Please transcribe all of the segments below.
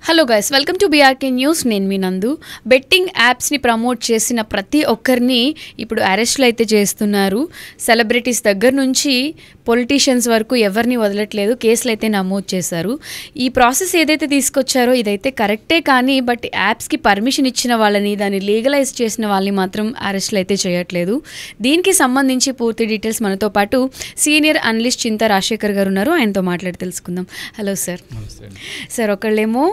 Hello guys, welcome to BRK news. నేను మీ నందు. Betting యాప్స్ని ప్రమోట్ చేసిన ప్రతి ఒక్కరిని ఇప్పుడు అరెస్టులు అయితే చేస్తున్నారు. సెలబ్రిటీస్ దగ్గర నుంచి పొలిటీషియన్స్ వరకు ఎవరిని వదలట్లేదు, కేసులు అయితే నమోదు చేశారు. ఈ ప్రాసెస్ ఏదైతే తీసుకొచ్చారో ఇదైతే కరెక్టే, కానీ బట్ యాప్స్కి పర్మిషన్ ఇచ్చిన వాళ్ళని, దాన్ని లీగలైజ్ చేసిన వాళ్ళని మాత్రం అరెస్టులు అయితే చేయట్లేదు. దీనికి సంబంధించి పూర్తి డీటెయిల్స్ మనతో పాటు సీనియర్ అనలిస్ట్ చింతా రాజశేఖర్ గారు ఉన్నారు. ఆయనతో మాట్లాడి తెలుసుకుందాం. Hello sir. సార్, ఒకళ్ళేమో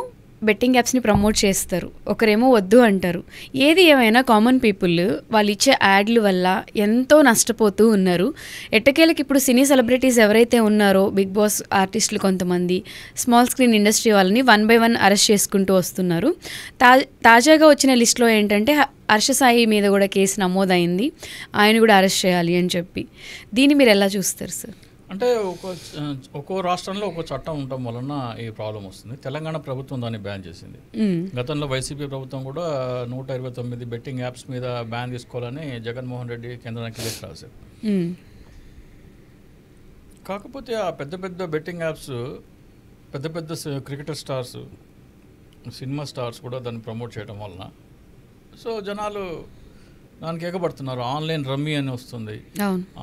బెట్టింగ్ యాప్స్ని ప్రమోట్ చేస్తారు, ఒకరేమో వద్దు అంటారు. ఏది ఏమైనా కామన్ పీపుల్ వాళ్ళు ఇచ్చే యాడ్ల వల్ల ఎంతో నష్టపోతూ ఉన్నారు. ఎట్టకేలకి ఇప్పుడు సినీ సెలబ్రిటీస్ ఎవరైతే ఉన్నారో, బిగ్ బాస్ ఆర్టిస్టులు కొంతమంది, స్మాల్ స్క్రీన్ ఇండస్ట్రీ వాళ్ళని 1 by 1 అరెస్ట్ చేసుకుంటూ వస్తున్నారు. తాజాగా వచ్చిన లిస్టులో ఏంటంటే హర్ష సాయి మీద కూడా కేసు నమోదైంది, ఆయన కూడా అరెస్ట్ చేయాలి అని చెప్పి. దీన్ని మీరు ఎలా చూస్తారు సార్? అంటే ఒక్కో రాష్ట్రంలో ఒక్కో చట్టం ఉండటం వలన ఈ ప్రాబ్లం వస్తుంది. తెలంగాణ ప్రభుత్వం దాన్ని బ్యాన్ చేసింది. గతంలో వైసీపీ ప్రభుత్వం కూడా 129 బెట్టింగ్ యాప్స్ మీద బ్యాన్ తీసుకోవాలని జగన్మోహన్ రెడ్డి కేంద్రానికి లేఖ రాశారు. కాకపోతే ఆ పెద్ద పెద్ద బెట్టింగ్ యాప్స్, పెద్ద పెద్ద క్రికెటర్ స్టార్స్, సినిమా స్టార్స్ కూడా దాన్ని ప్రమోట్ చేయడం వలన సో జనాలు దానికి ఎగబడుతున్నారు. ఆన్లైన్ రమ్మీ అని వస్తుంది.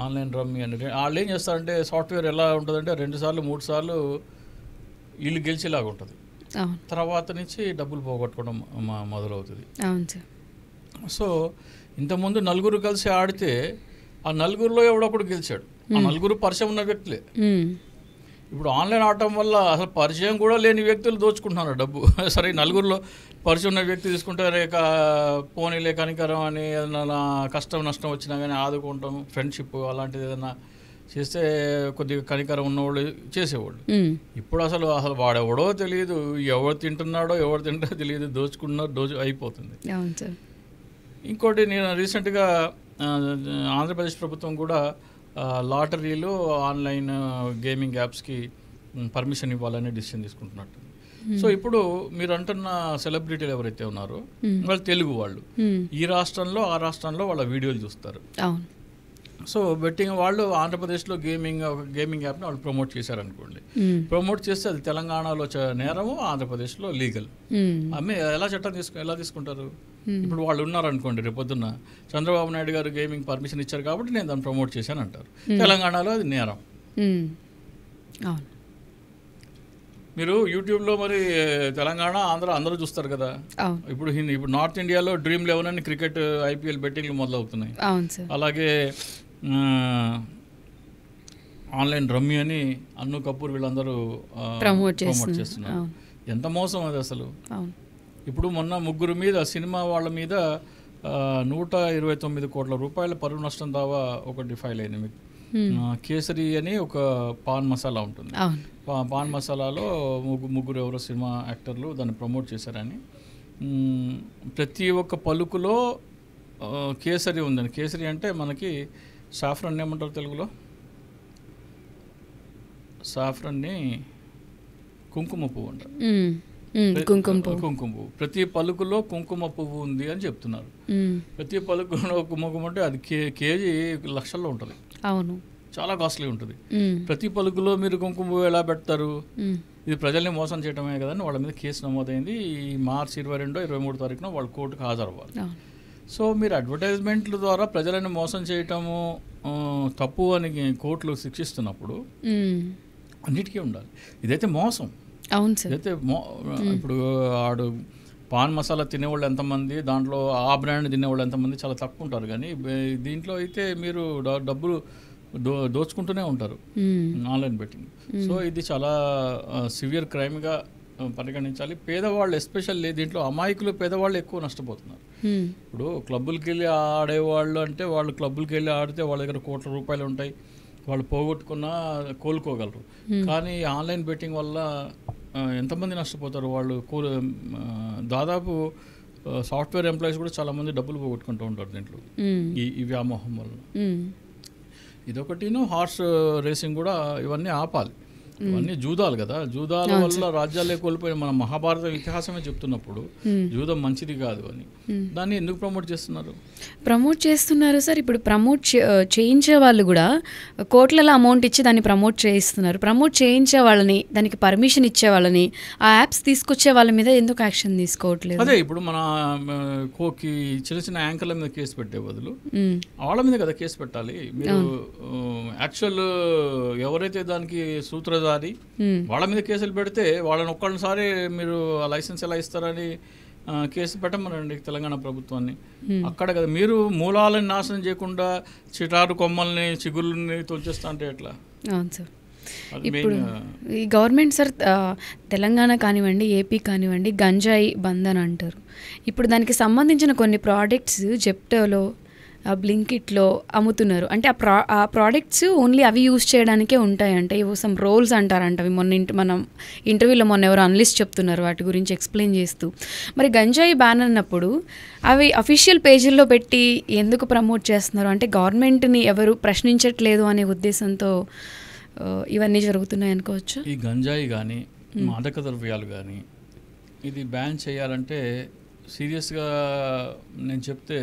ఆన్లైన్ రమ్మీ అని వాళ్ళు ఏం చేస్తారంటే, సాఫ్ట్వేర్ ఎలా ఉంటుందంటే 2 సార్లు 3 సార్లు వీళ్ళు గెలిచేలాగా ఉంటుంది. తర్వాత నుంచి డబ్బులు పోగొట్టుకోవడం మొదలవుతుంది. సో ఇంతకుముందు 4 కలిసి ఆడితే ఆ 4లో ఎవడొకడు గెలిచాడు. ఆ 4 పరిచయం ఉన్న వ్యక్తులే. ఇప్పుడు ఆన్లైన్ ఆడటం వల్ల అసలు పరిచయం కూడా లేని వ్యక్తులు దోచుకుంటున్నారు డబ్బు. సరే, 4లో పరిచయం ఉన్న వ్యక్తి తీసుకుంటే రేక పోనీలే కనికరం అని ఏదైనా కష్టం నష్టం వచ్చినా కానీ ఆదుకుంటాం, ఫ్రెండ్షిప్ అలాంటిది ఏదైనా చేస్తే కొద్దిగా కనికరం ఉన్నవాళ్ళు చేసేవాళ్ళు. ఇప్పుడు అసలు వాడెవడో తెలియదు, ఎవరు తింటున్నాడో ఎవరు తింటాడో తెలియదు, దోచుకున్నారో అయిపోతుంది. ఇంకోటి, నేను రీసెంట్గా ఆంధ్రప్రదేశ్ ప్రభుత్వం కూడా లాటరీలు, ఆన్లైన్ గేమింగ్ యాప్స్కి పర్మిషన్ ఇవ్వాలని డిసిషన్ తీసుకుంటున్నట్టు. సో ఇప్పుడు మీరు అంటున్న సెలబ్రిటీలు ఎవరైతే ఉన్నారో వాళ్ళు తెలుగు వాళ్ళు, ఈ రాష్ట్రంలో ఆ రాష్ట్రంలో వాళ్ళ వీడియోలు చూస్తారు. సో బెట్టింగ్ వాళ్ళు ఆంధ్రప్రదేశ్లో గేమింగ్ యాప్ని వాళ్ళు ప్రమోట్ చేశారనుకోండి. ప్రమోట్ చేస్తే అది తెలంగాణలో నేరము, ఆంధ్రప్రదేశ్లో లీగల్. ఎలా చట్టం ఎలా తీసుకుంటారు? ఇప్పుడు వాళ్ళు ఉన్నారనుకోండి, రేపొద్దున్న చంద్రబాబు నాయుడు గారు గేమింగ్ పర్మిషన్ ఇచ్చారు కాబట్టి నేను దాన్ని ప్రమోట్ చేశాను అంటారు. తెలంగాణలో అది నేరం. మీరు యూట్యూబ్లో మరి తెలంగాణ, ఆంధ్ర అందరూ చూస్తారు కదా. ఇప్పుడు నార్త్ ఇండియాలో Dream11 అని క్రికెట్ IPL బెట్టింగ్లు మొదలవుతున్నాయి. అలాగే ఆన్లైన్ రమ్మీ అని అన్ను కపూర్ వీళ్ళందరూ ప్రమోట్ చేస్తున్నారు. ఎంత మోసం అది అసలు. ఇప్పుడు మొన్న 3 మీద, సినిమా వాళ్ళ మీద 129 కోట్ల రూపాయల పరువు నష్టం దావా ఒకటి ఫైల్ అయింది. కేసరి అని ఒక పాన్ మసాలా ఉంటుంది. పాన్ మసాలాలో ముగ్గురు ఎవరో సినిమా యాక్టర్లు దాన్ని ప్రమోట్ చేశారని, ప్రతి ఒక్క పలుకులో కేసరి ఉందని. కేసరి అంటే మనకి సాఫ్రన్ ఏమంటారు తెలుగులో? సాఫ్రన్ని కుంకుమ పువ్వు అంటారు. కుంకుమ పువ్వు. ప్రతి పలుకులో కుంకుమ పువ్వు ఉంది అని చెప్తున్నారు. ప్రతి పలుకులో కుంకుమ అంటే అది కేజీ లక్షల్లో ఉంటుంది. అవును, చాలా కాస్ట్లీ ఉంటుంది. ప్రతి పలుకులో మీరు కుంకుమ పువ్వు ఎలా పెడతారు? ఇది ప్రజల్ని మోసం చేయడమే కదా అని వాళ్ళ మీద కేసు నమోదైంది. ఈ మార్చి 22, 23 తారీఖున వాళ్ళు కోర్టుకు హాజరవ్వాలి. సో మీరు అడ్వర్టైజ్మెంట్ల ద్వారా ప్రజలని మోసం చేయటము తప్పు అని కోర్టులు శిక్షిస్తున్నప్పుడు అన్నిటికీ ఉండాలి. ఇదైతే మోసం. అయితే ఇప్పుడు ఆడు పాన్ మసాలా తినేవాళ్ళు ఎంతమంది, దాంట్లో ఆ బ్రాండ్ తినేవాళ్ళు ఎంతమంది, చాలా తక్కువ ఉంటారు. కానీ దీంట్లో అయితే మీరు డబ్బులు దోచుకుంటూనే ఉంటారు ఆన్లైన్ బెట్టింగ్. సో ఇది చాలా సివియర్ క్రైమ్గా పరిగణించాలి. పేదవాళ్ళు ఎస్పెషల్లీ దీంట్లో అమాయకులు, పేదవాళ్ళు ఎక్కువ నష్టపోతున్నారు. ఇప్పుడు క్లబ్బులకి వెళ్ళి ఆడేవాళ్ళు అంటే వాళ్ళు క్లబ్బులకి వెళ్ళి ఆడితే వాళ్ళ దగ్గర కోట్ల రూపాయలు ఉంటాయి, వాళ్ళు పోగొట్టుకున్నా కోలుకోగలరు. కానీ ఆన్లైన్ బెట్టింగ్ వల్ల ఎంతమంది నష్టపోతారు? వాళ్ళు దాదాపు సాఫ్ట్వేర్ ఎంప్లాయీస్ కూడా చాలామంది డబ్బులు పోగొట్టుకుంటూ ఉంటారు దీంట్లో, ఈ వ్యామోహం వల్ల. ఇదొకటిను హార్స్ రేసింగ్ కూడా, ఇవన్నీ ఆపాలి. అన్నీ జూదాలు కదా, జూదాల వల్ల రాజ్యాలే కోల్పోయిన మన మహాభారత ఇతిహాసమే చెప్తున్నప్పుడు జూదం మంచిది కాదు అని దాన్ని ఎందుకు ప్రమోట్ చేస్తున్నారు సార్. ఇప్పుడు ప్రమోట్ చేయించే వాళ్ళు కూడా కోట్లలో అమౌంట్ ఇచ్చి దాన్ని ప్రమోట్ చేయిస్తున్నారు. ప్రమోట్ చేయించే వాళ్ళని, దానికి పర్మిషన్ ఇచ్చే వాళ్ళని, ఆ యాప్స్ తీసుకొచ్చే వాళ్ళ మీద ఎందుకు యాక్షన్ తీసుకోవట్లేదు? అదే ఇప్పుడు మన కోకి చిన్న చిన్న యాంకర్ల మీద కేసు పెట్టే బదులు వాళ్ళ మీద కదా కేసు పెట్టాలి. మీరు యాక్చువల్ ఎవరైతే దానికి సూత్రధారి వాళ్ళ మీద కేసులు పెడితే వాళ్ళని ఒక్కసారి మీరు లైసెన్స్ ఎలా ఇస్తారని కేసు పెట్టమనండి తెలంగాణ ప్రభుత్వాన్ని. అక్కడ కదా మీరు మూలాలను నాశనం చేయకుండా చిటారు కొమ్మల్ని చిగుళ్ళని తోచేస్తా అంటే ఎట్లా? అవును సార్. ఇప్పుడు ఈ గవర్నమెంట్ సార్ తెలంగాణ కానివ్వండి, ఏపీ కానివ్వండి, గంజాయి బంద్ అని అంటారు. ఇప్పుడు దానికి సంబంధించిన కొన్ని ప్రోడక్ట్స్ జెప్టోలో, బ్లింకిట్లో అమ్ముతున్నారు. అంటే ఆ ప్రోడక్ట్స్ ఓన్లీ అవి యూజ్ చేయడానికే ఉంటాయంటే, ఇవి సమ్ రోల్స్ అంటారంట. అవి మనం ఇంటర్వ్యూలో ఎవరు అనలిస్ట్ చెప్తున్నారు వాటి గురించి ఎక్స్ప్లెయిన్ చేస్తూ. మరి గంజాయి బ్యాన్ అన్నప్పుడు అవి అఫీషియల్ పేజీల్లో పెట్టి ఎందుకు ప్రమోట్ చేస్తున్నారు? అంటే గవర్నమెంట్ని ఎవరు ప్రశ్నించట్లేదు అనే ఉద్దేశంతో ఇవన్నీ జరుగుతున్నాయి అనుకోవచ్చు. ఈ గంజాయి కానీ మాదక ద్రవ్యాలు కానీ ఇది బ్యాన్ చేయాలంటే సీరియస్గా నేను చెప్తే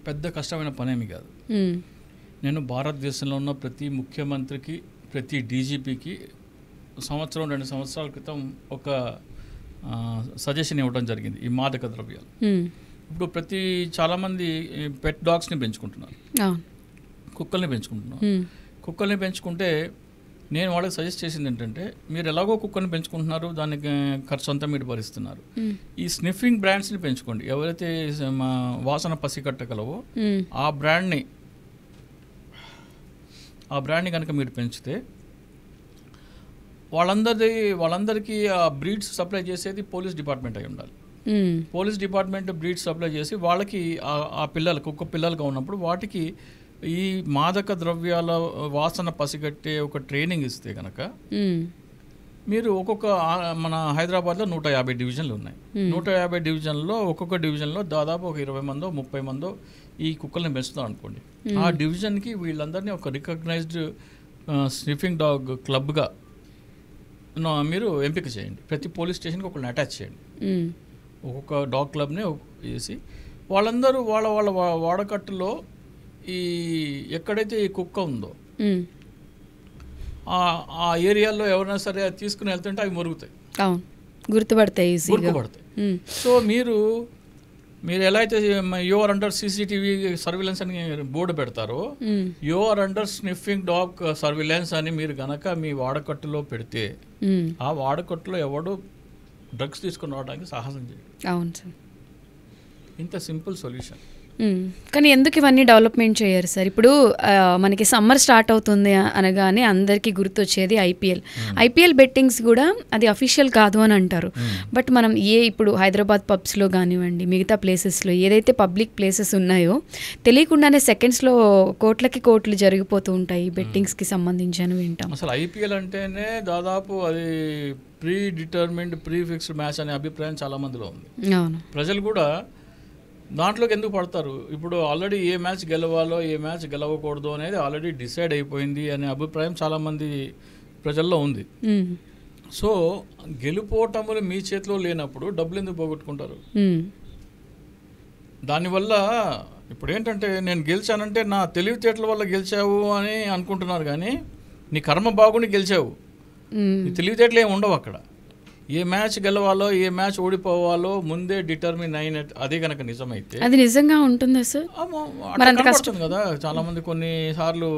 పెద్ద కష్టమైన పనేమి కాదు. నేను భారతదేశంలో ఉన్న ప్రతి ముఖ్యమంత్రికి, ప్రతి డీజీపీకి సంవత్సరం 2 సంవత్సరాల క్రితం ఒక సజెషన్ ఇవ్వడం జరిగింది ఈ మాదక ద్రవ్యాలు. ఇప్పుడు చాలామంది పెట్ డాగ్స్ని పెంచుకుంటున్నారు, కుక్కల్ని పెంచుకుంటున్నారు. కుక్కల్ని పెంచుకుంటే నేను వాళ్ళకి సజెస్ట్ చేసింది ఏంటంటే, మీరు ఎలాగో కుక్కర్ని పెంచుకుంటున్నారు, దానికి ఖర్చు అంతా మీరు భరిస్తున్నారు, ఈ స్నిఫింగ్ బ్రాండ్స్ని పెంచుకోండి. ఎవరైతే వాసన పసిగట్టగలవో ఆ బ్రాండ్ని కనుక మీరు పెంచితే వాళ్ళందరికీ ఆ బ్రీడ్స్ సప్లై చేసేది పోలీస్ డిపార్ట్మెంట్ అయి ఉండాలి. పోలీస్ డిపార్ట్మెంట్ బ్రీడ్స్ సప్లై చేసి వాళ్ళకి ఆ పిల్లలు, కుక్క పిల్లలుగా ఉన్నప్పుడు వాటికి ఈ మాదక ద్రవ్యాల వాసన పసిగట్టే ఒక ట్రైనింగ్ ఇస్తే కనుక మీరు మన హైదరాబాద్లో 150 డివిజన్లు ఉన్నాయి. 150 డివిజన్లో ఒక్కొక్క డివిజన్లో దాదాపు ఒక 20 మందో 30 మందో ఈ కుక్కల్ని పెంచుతాం అనుకోండి. ఆ డివిజన్కి వీళ్ళందరినీ ఒక రికగ్నైజ్డ్ స్నిఫింగ్ డాగ్ క్లబ్గా మీరు ఎంపిక చేయండి. ప్రతి పోలీస్ స్టేషన్కి ఒకళ్ళని అటాచ్ చేయండి. ఒక్కొక్క డాగ్ క్లబ్ని వేసి వాళ్ళందరూ వాళ్ళ వాడకట్టులో ఎక్కడైతే ఈ కుక్క ఉందో ఆ ఏరియాలో ఎవరైనా సరే అది తీసుకుని వెళ్తుంటే అవి మురుగుతాయి, గుర్తుపడతాయి. సో మీరు ఎలా అయితే యువర్ అండర్ CCTV సర్విలెన్స్ అని బోర్డు పెడతారో, your under sniffing dog surveillance అని మీరు గనక మీ వాడకట్టులో పెడితే ఆ వాడకట్టులో ఎవడు డ్రగ్స్ తీసుకుని రావడానికి సాహసం చేయడు. అవును సార్, ఇంత సింపుల్ సొల్యూషన్. కానీ ఎందుకు ఇవన్నీ డెవలప్మెంట్ చేయరు సార్? ఇప్పుడు మనకి సమ్మర్ స్టార్ట్ అవుతుంది అనగానే అందరికీ గుర్తొచ్చేది ఐపీఎల్ బెట్టింగ్స్ కూడా అది అఫీషియల్ కాదు అని అంటారు. బట్ మనం ఇప్పుడు హైదరాబాద్ పబ్స్లో కానివ్వండి, మిగతా ప్లేసెస్లో ఏదైతే పబ్లిక్ ప్లేసెస్ ఉన్నాయో తెలియకుండానే సెకండ్స్లో కోట్లు జరిగిపోతూ ఉంటాయి బెట్టింగ్స్కి సంబంధించి అని వింటాం. అసలు ఐపీఎల్ అంటేనే దాదాపు అది pre determined pre fixed match అనే అభిప్రాయం చాలా మందిలో ఉంది. అవును, ప్రజలు కూడా దాంట్లోకి ఎందుకు పడతారు? ఇప్పుడు ఆల్రెడీ ఏ మ్యాచ్ గెలవాలో ఏ మ్యాచ్ గెలవకూడదు అనేది ఆల్రెడీ డిసైడ్ అయిపోయింది అనే అభిప్రాయం చాలామంది ప్రజల్లో ఉంది. సో గెలుపోటములు మీ చేతిలో లేనప్పుడు డబ్బులు ఎందుకు పోగొట్టుకుంటారు? దానివల్ల ఇప్పుడు ఏంటంటే, నేను గెలిచానంటే నా తెలివితేటల వల్ల గెలిచావు అని అనుకుంటున్నారు, కానీ నీ కర్మ బాగుని గెలిచావు. నీ తెలివితేటలు ఏమి ఉండవు అక్కడ. ఏ మ్యాచ్ గెలవాలో ఏ మ్యాచ్ ఓడిపోవాలో ముందే డిటర్మిన్ అయినట్టు. అదే కనుక నిజమైతే అది నిజంగా ఉంటుందా సార్? కనపడుతుంది కదా చాలా మంది. కొన్నిసార్లు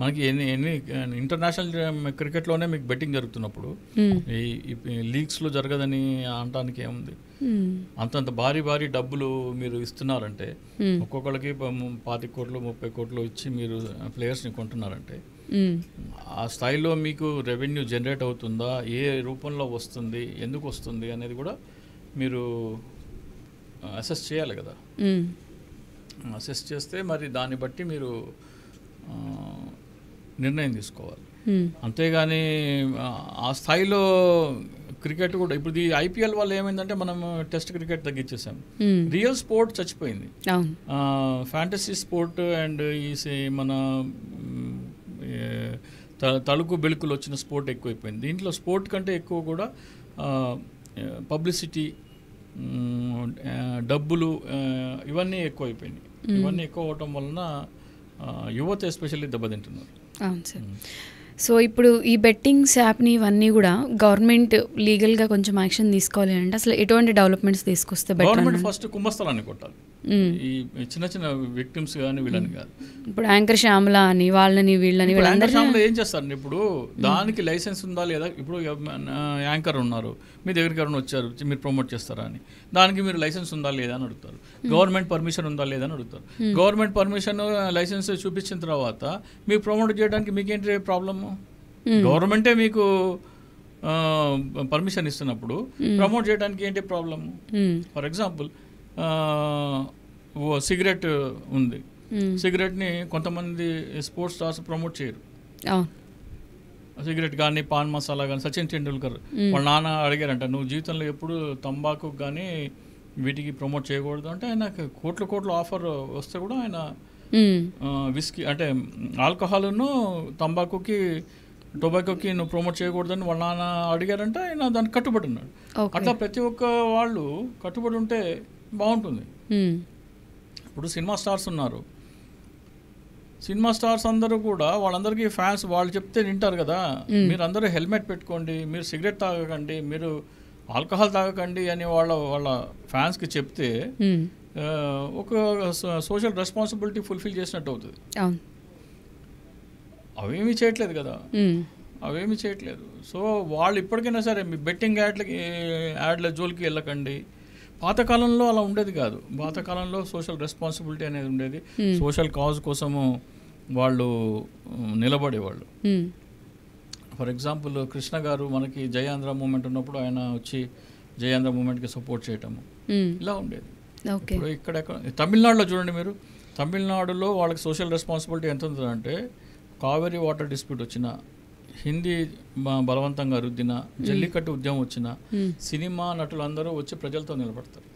మనకి ఎన్ని ఇంటర్నేషనల్ క్రికెట్లోనే మీకు బెట్టింగ్ జరుగుతున్నప్పుడు ఈ లీగ్స్లో జరగదని అనడానికి ఏముంది? అంతంత భారీ డబ్బులు మీరు ఇస్తున్నారంటే, ఒక్కొక్కరికి 25 కోట్లు 30 కోట్లు ఇచ్చి మీరు ప్లేయర్స్ని కొంటున్నారంటే, ఆ స్థాయిలో మీకు రెవెన్యూ జనరేట్ అవుతుందా, ఏ రూపంలో వస్తుంది, ఎందుకు వస్తుంది అనేది కూడా మీరు అసెస్ చేయాలి కదా. అసెస్ చేస్తే మరి దాన్ని బట్టి మీరు నిర్ణయం తీసుకోవాలి. అంతేగాని ఆ స్థాయిలో క్రికెట్ కూడా ఇప్పుడు ఈ ఐపీఎల్ వల్ల ఏమైందంటే, మనం టెస్ట్ క్రికెట్ తగ్గించేసాం, రియల్ స్పోర్ట్ చచ్చిపోయింది. ఫ్యాంటసీ స్పోర్ట్ అండ్ ఈ మన తళుకు బెళుకులు వచ్చిన స్పోర్ట్ ఎక్కువైపోయింది. దీంట్లో స్పోర్ట్ కంటే ఎక్కువ కూడా పబ్లిసిటీ, డబ్బులు, ఇవన్నీ ఎక్కువైపోయినాయి. ఇవన్నీ ఎక్కువ అవటం వలన యువత ఎస్పెషల్లీ దెబ్బతింటున్నారు. అవును సార్. సో ఇప్పుడు ఈ బెట్టింగ్స్ యాప్ని ఇవన్నీ కూడా గవర్నమెంట్ లీగల్గా కొంచెం యాక్షన్ తీసుకోవాలి అంటే అసలు ఎటువంటి డెవలప్మెంట్స్ తీసుకొస్తే గవర్నమెంట్ ఫస్ట్ కుంభస్థలాన్ని కొట్టాలి. ఈ చిన్న చిన్న విక్టిమ్స్ కానీ వీళ్ళని కాదు. ఇప్పుడు యాంకర్ శ్యామల అని వాళ్ళని వీళ్ళని శ్యామల ఏం చేస్తారండి, ఇప్పుడు దానికి లైసెన్స్ ఉందా లేదా? ఇప్పుడు యాంకర్ ఉన్నారు, మీ దగ్గరికి ఎవరైనా వచ్చారు, మీరు ప్రమోట్ చేస్తారా అని, దానికి మీరు లైసెన్స్ ఉందా లేదా అని అడుగుతారు. గవర్నమెంట్ పర్మిషన్ ఉందా లేదా అని అడుగుతారు. గవర్నమెంట్ పర్మిషన్, లైసెన్స్ చూపించిన తర్వాత మీరు ప్రమోట్ చేయడానికి మీకేంటి ప్రాబ్లము? గవర్నమెంటే మీకు పర్మిషన్ ఇస్తున్నప్పుడు ప్రమోట్ చేయడానికి ఏంటి ప్రాబ్లము? ఫర్ ఎగ్జాంపుల్ సిగరెట్ ఉంది, సిగరెట్ని కొంతమంది స్పోర్ట్స్ స్టార్స్ ప్రమోట్ చేయరు. సిగరెట్ కానీ పాన్ మసాలా కానీ సచిన్ టెండూల్కర్ వాళ్ళ నాన్న అడిగారంట, నువ్వు జీవితంలో ఎప్పుడు తంబాకు కానీ వీటికి ప్రమోట్ చేయకూడదు అంటే ఆయన కోట్ల ఆఫర్ వస్తే కూడా ఆయన విస్కీ అంటే ఆల్కహాల్ను టొబాకోకి నువ్వు ప్రమోట్ చేయకూడదని వాళ్ళ నాన్న అడిగారంటే ఆయన దానికి కట్టుబడి ఉన్నాడు. అట్లా ప్రతి ఒక్క వాళ్ళు కట్టుబడి ఉంటే బాగుంటుంది. ఇప్పుడు సినిమా స్టార్స్ ఉన్నారు, సినిమా స్టార్స్ అందరూ కూడా వాళ్ళందరికీ ఫ్యాన్స్, వాళ్ళు చెప్తే వింటారు కదా. మీరు అందరూ హెల్మెట్ పెట్టుకోండి, మీరు సిగరెట్ తాగకండి, మీరు ఆల్కహాల్ తాగకండి అని వాళ్ళ ఫ్యాన్స్కి చెప్తే ఒక సోషల్ రెస్పాన్సిబిలిటీ ఫుల్ఫిల్ చేసినట్టు అవుతుంది. అవేమీ చేయట్లేదు కదా, అవేమీ చేయట్లేదు. సో వాళ్ళు ఇప్పటికైనా సరే మీ బెట్టింగ్ యాడ్ల జోలికి వెళ్ళకండి. పాతకాలంలో అలా ఉండేది కాదు. పాతకాలంలో సోషల్ రెస్పాన్సిబిలిటీ అనేది ఉండేది. సోషల్ కాజ్ కోసము వాళ్ళు నిలబడేవాళ్ళు. ఫర్ ఎగ్జాంపుల్ కృష్ణ గారు మనకి జయాంధ్ర మూమెంట్ ఉన్నప్పుడు ఆయన వచ్చి జయాంధ్ర మూమెంట్కి సపోర్ట్ చేయటము ఇలా ఉండేది. ఇప్పుడు ఇక్కడ తమిళనాడులో చూడండి మీరు, తమిళనాడులో వాళ్ళకి సోషల్ రెస్పాన్సిబిలిటీ ఎంత ఉంటుందంటే కావేరీ వాటర్ డిస్ప్యూట్ వచ్చిన, హిందీ బలవంతంగా రుద్దిన, జల్లికట్టు ఉద్యమం వచ్చిన సినిమా నటులందరూ వచ్చి ప్రజలతో నిలబడతారు.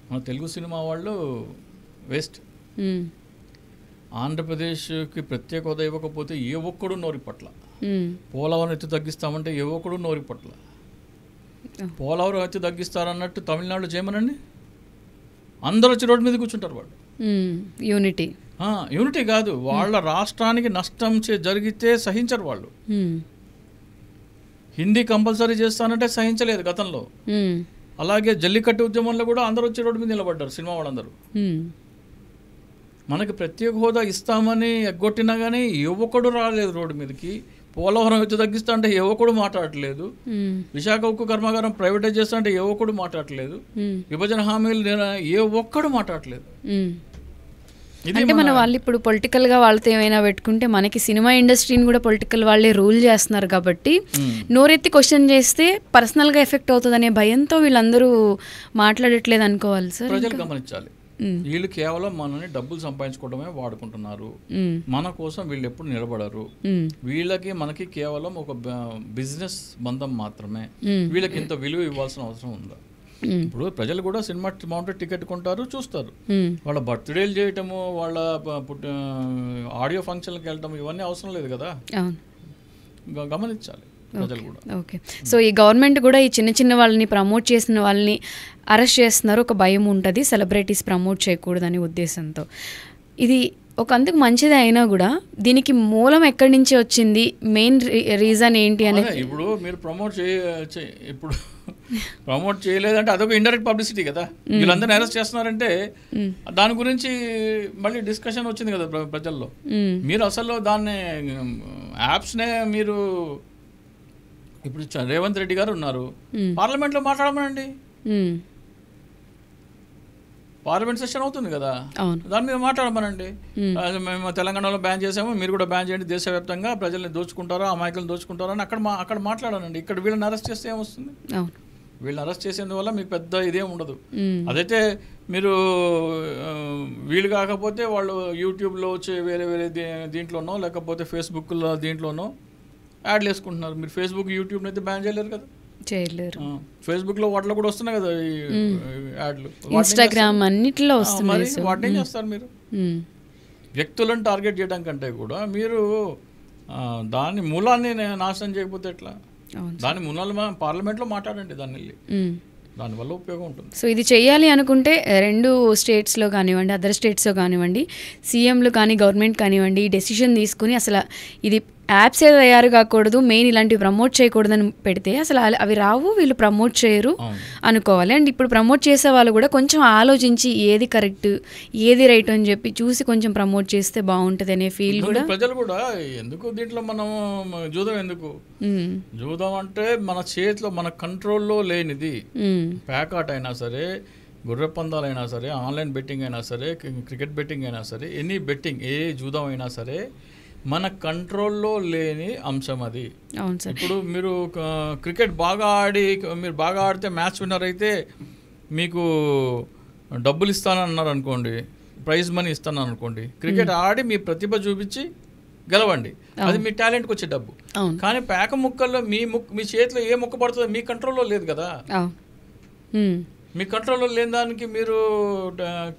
మన తెలుగు సినిమా వాళ్ళు వేస్ట్. ఆంధ్రప్రదేశ్కి ప్రత్యేక హోదా ఇవ్వకపోతే ఏ ఒక్కడు నోరి పట్ల, పోలవరం ఎత్తు తగ్గిస్తామంటే ఏ ఒక్కడు నోరి పట్ల, పోలవరం ఎత్తు తగ్గిస్తారన్నట్టు తమిళనాడులో చేయమనండి, అందరూ వచ్చి రోడ్డు మీద కూర్చుంటారు. వాళ్ళు యూనిటీ కాదు, వాళ్ళ రాష్ట్రానికి నష్టం జరిగితే సహించరు వాళ్ళు. హిందీ కంపల్సరీ చేస్తానంటే సహించలేదు గతంలో. అలాగే జల్లికట్టు ఉద్యమంలో కూడా అందరూ వచ్చి రోడ్డు మీద నిలబడ్డారు సినిమా వాళ్ళందరూ. మనకి ప్రత్యేక హోదా ఇస్తామని ఎగ్గొట్టినా కానీ యువకుడు రాలేదు రోడ్డు మీదకి. పోలవరం ఎత్తు తగ్గిస్తా అంటే యువకుడు మాట్లాడట్లేదు. విశాఖ ఉక్కు కర్మాగారం ప్రైవేటైజ్ చేస్తా అంటే యువకుడు మాట్లాడట్లేదు. విభజన హామీలు ఏ ఒక్కడు మాట్లాడట్లేదు. అంటే మన వాళ్ళు ఇప్పుడు పొలిటికల్గా వాళ్ళతో ఏమైనా పెట్టుకుంటే మనకి సినిమా ఇండస్ట్రీని కూడా పొలిటికల్ వాళ్ళే రూల్ చేస్తున్నారు కాబట్టి నోరెత్తి క్వశ్చన్ చేస్తే పర్సనల్గా ఎఫెక్ట్ అవుతుంది అనే భయంతో వీళ్ళందరూ మాట్లాడట్లేదు అనుకోవాలి సార్. ప్రజలు గమనించాలి, వీళ్ళు కేవలం మనని డబ్బులు సంపాదించుకోవడమే వాడుకుంటున్నారు. మన కోసం వీళ్ళు ఎప్పుడు నిలబడరు. వీళ్ళకి మనకి కేవలం ఒక బిజినెస్ బంధం మాత్రమే. వీళ్ళకి ఇంత విలువ ఇవ్వాల్సిన అవసరం ఉందా? ఇప్పుడు ప్రజలు కూడా సినిమా మౌంటెడ్ టికెట్ కొంటారు, చూస్తారు. వాళ్ళ బర్త్డేలు చేయటము, వాళ్ళ ఆడియో ఫంక్షన్లకు వెళ్ళటం ఇవన్నీ అవసరం లేదు కదా, గమనించాలి ప్రజలు కూడా. ఓకే, సో ఈ గవర్నమెంట్ కూడా ఈ చిన్న చిన్న వాళ్ళని ప్రమోట్ చేసిన వాళ్ళని అరెస్ట్ చేస్తున్నారు. ఒక భయం ఉంటుంది సెలబ్రిటీస్ ప్రమోట్ చేయకూడదనే ఉద్దేశంతో. ఇది ఒక అందుకు మంచిది అయినా కూడా దీనికి మూలం ఎక్కడి నుంచి వచ్చింది, మెయిన్ రీజన్ ఏంటి అనేది. ఇప్పుడు మీరు ఇప్పుడు ప్రమోట్ చేయలేదంటే అదొక ఇండైరెక్ట్ పబ్లిసిటీ కదా. వీళ్ళందరినీ అరెస్ట్ చేస్తున్నారంటే దాని గురించి మళ్ళీ డిస్కషన్ వచ్చింది కదా ప్రజల్లో. మీరు అసలు దాన్ని యాప్స్నే మీరు ఇప్పుడు రేవంత్ రెడ్డి గారు ఉన్నారు, పార్లమెంట్లో మాట్లాడమనండి. పార్లమెంట్ సెషన్ అవుతుంది కదా, దాని మీద మాట్లాడమనండి. మేము తెలంగాణలో బ్యాన్ చేసాము, మీరు కూడా బ్యాన్ చేయండి, దేశవ్యాప్తంగా ప్రజల్ని దోచుకుంటారా, అమాయకులను దోచుకుంటారా అని అక్కడ మాట్లాడానండి. ఇక్కడ వీళ్ళని అరెస్ట్ చేస్తే ఏమొస్తుంది? వీళ్ళని అరెస్ట్ చేసేందువల్ల మీకు పెద్ద ఇదేం ఉండదు. అదైతే మీరు వీళ్ళు కాకపోతే వాళ్ళు యూట్యూబ్లో వచ్చి వేరే దీంట్లోనో లేకపోతే ఫేస్బుక్లో దీంట్లోనో యాడ్లు వేసుకుంటున్నారు. మీరు ఫేస్బుక్ యూట్యూబ్ని అయితే బ్యాన్ చేయలేరు కదా, చేయలేరు. ఫేస్బుక్లో వాటిలో కూడా వస్తున్నాయి కదా ఈ యాడ్లు, ఇన్స్టాగ్రామ్ అన్నిట్లో వస్తున్నాయి. వాటిని ఏం చేస్తారు మీరు? వ్యక్తులను టార్గెట్ చేయడం కంటే కూడా మీరు దాని మూలాన్ని నాశనం చేయకపోతే ఎట్లా? అవును దాని మూలాలు మనం పార్లమెంట్లో మాట్లాడండి, దాన్ని వెళ్ళి మ్మ్. దానివల్ల ఉపయోగం ఉంటుంది. సో ఇది చేయాలి అనుకుంటే 2 స్టేట్స్లో కానివ్వండి, అదర్ స్టేట్స్లో కానివ్వండి, సీఎంలు కానీ గవర్నమెంట్ కానివ్వండి డెసిషన్ తీసుకుని అసలు ఇది యాప్సే తయారు కాకూడదు, మెయిన్ ఇలాంటివి ప్రమోట్ చేయకూడదని పెడితే అసలు అవి రావు, వీళ్ళు ప్రమోట్ చేయరు అవును. అనుకోవాలి. అండ్ ఇప్పుడు ప్రమోట్ చేసే వాళ్ళు కూడా కొంచెం ఆలోచించి ఏది కరెక్ట్ ఏది రైట్ అని చెప్పి చూసి కొంచెం ప్రమోట్ చేస్తే బాగుంటుంది అనే ఫీల్ కూడా. ప్రజలు కూడా ఎందుకు దీంట్లో మనం జూదం ఎందుకు? మ్మ్. జూదం అంటే మన చేతిలో మన కంట్రోల్లో లేనిది. మ్మ్. ప్యాకాట్ అయినా సరే, గుర్రె పందాలైనా సరే, ఆన్లైన్ బెట్టింగ్ అయినా సరే, క్రికెట్ బెట్టింగ్ అయినా సరే, ఎనీ బెట్టింగ్ ఏ జూదం అయినా సరే మన కంట్రోల్లో లేని అంశం అది. అవును సార్. ఇప్పుడు మీరు క్రికెట్ బాగా మీరు బాగా ఆడితే మ్యాచ్ విన్నర్ అయితే మీకు డబ్బులు ఇస్తానన్నారు అనుకోండి, ప్రైజ్ మనీ ఇస్తాను అనుకోండి. క్రికెట్ ఆడి మీ ప్రతిభ చూపించి గెలవండి, అది మీ టాలెంట్కి వచ్చే డబ్బు. కానీ పేక ముక్కల్లో మీ చేతిలో ఏ ముక్క పడుతుందో మీ కంట్రోల్లో లేదు కదా. మీ కంట్రోల్లో లేని దానికి మీరు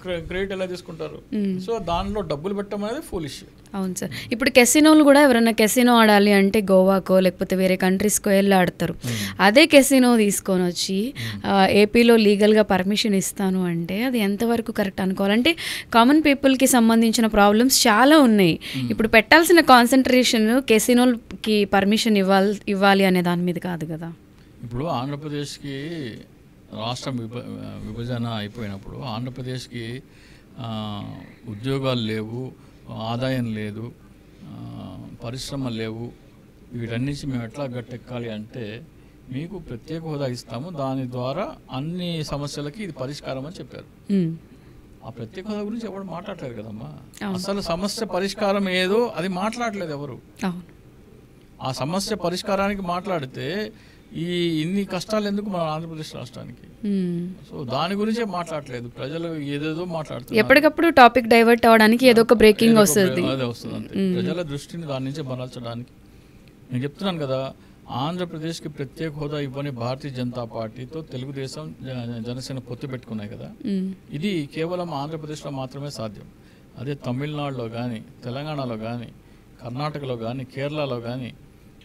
క్రెడిట్ ఎలా తీసుకుంటారు? సో దానిలో డబ్బులు పెట్టడం అనేది ఫూలిష్. అవును సార్. ఇప్పుడు కెసినోలు కూడా ఎవరైనా కెసినో ఆడాలి అంటే గోవాకో లేకపోతే వేరే కంట్రీస్కో వెళ్ళి ఆడతారు. అదే కెసినో తీసుకొని వచ్చి ఏపీలో లీగల్గా పర్మిషన్ ఇస్తాను అంటే అది ఎంతవరకు కరెక్ట్ అనుకోవాలంటే కామన్ పీపుల్కి సంబంధించిన ప్రాబ్లమ్స్ చాలా ఉన్నాయి. ఇప్పుడు పెట్టాల్సిన కాన్సన్ట్రేషన్ కెసినోకి పర్మిషన్ ఇవ్వాలి అనే దాని మీద కాదు కదా. ఇప్పుడు ఆంధ్రప్రదేశ్కి రాష్ట్రం విభజన అయిపోయినప్పుడు ఆంధ్రప్రదేశ్కి ఉద్యోగాలు లేవు, ఆదాయం లేదు, పరిశ్రమలు లేవు. వీటన్నించి మేము ఎట్లా గట్టెక్కాలి అంటే మీకు ప్రత్యేక హోదా ఇస్తాము, దాని ద్వారా అన్ని సమస్యలకి ఇది పరిష్కారం అని చెప్పారు. ఆ ప్రత్యేక హోదా గురించి ఎవరు మాట్లాడలేదు కదమ్మా. అసలు సమస్య పరిష్కారం ఏదో అది మాట్లాడలేదు ఎవరు. ఆ సమస్య పరిష్కారానికి మాట్లాడితే ఇన్ని కష్టాలు ఎందుకు మన ఆంధ్రప్రదేశ్ రాష్ట్రానికి? సో దాని గురించే మాట్లాడలేదు, ప్రజలు ఏదేదో మాట్లాడుతున్నారు. ఎప్పటికప్పుడు టాపిక్ డైవర్ట్ అవడానికి ఏదో ఒక బ్రేకింగ్ వస్తుంది, అదే వస్తుంది అంతే. ప్రజల దృష్టిని దాని నుంచే మరల్చడానికి నేను చెప్తున్నాను కదా. ఆంధ్రప్రదేశ్కి ప్రత్యేక హోదా ఇవ్వని భారతీయ జనతా పార్టీతో తెలుగుదేశం జనసేన పొత్తు పెట్టుకున్నాయి కదా. ఇది కేవలం ఆంధ్రప్రదేశ్లో మాత్రమే సాధ్యం. అదే తమిళనాడులో కానీ, తెలంగాణలో కానీ, కర్ణాటకలో కానీ, కేరళలో కానీ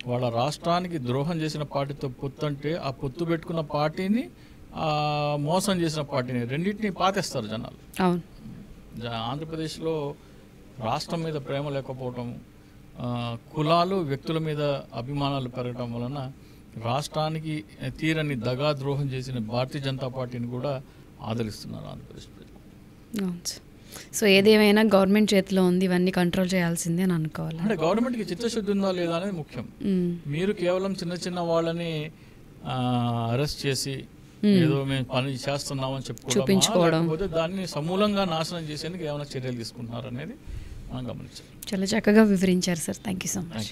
వాళ్ళ రాష్ట్రానికి ద్రోహం చేసిన పార్టీతో పొత్తు అంటే ఆ పొత్తు పెట్టుకున్న పార్టీని మోసం చేసిన పార్టీని రెండింటిని పాతేస్తారు జనాలు. ఆంధ్రప్రదేశ్లో రాష్ట్రం మీద ప్రేమ లేకపోవటం, కులాలు వ్యక్తుల మీద అభిమానాలు పెరగటం వలన రాష్ట్రానికి తీరని దగా ద్రోహం చేసిన భారతీయ జనతా పార్టీని కూడా ఆదరిస్తున్నారు ఆంధ్రప్రదేశ్ ప్రజలు. సో ఏదేమైనా గవర్నమెంట్ చేతిలో ఉంది, ఇవన్నీ కంట్రోల్ చేయాల్సిందే అని అనుకోవాలి. అంటే గవర్నమెంట్కి చిత్తశుద్ధి ఉందా లేదా అనేది ముఖ్యం. మీరు కేవలం చిన్న చిన్న వాళ్ళని అరెస్ట్ చేసి ఏదో మేము పని చేస్తున్నామని చెప్పుకోవడం, దాన్ని సమూలంగా నాశనం చేసేందుకు ఏమైనా చర్యలు తీసుకుంటున్నారు అనేది మనం గమనించాలి. చాలా చక్కగా వివరించారు sir. Thank you so much.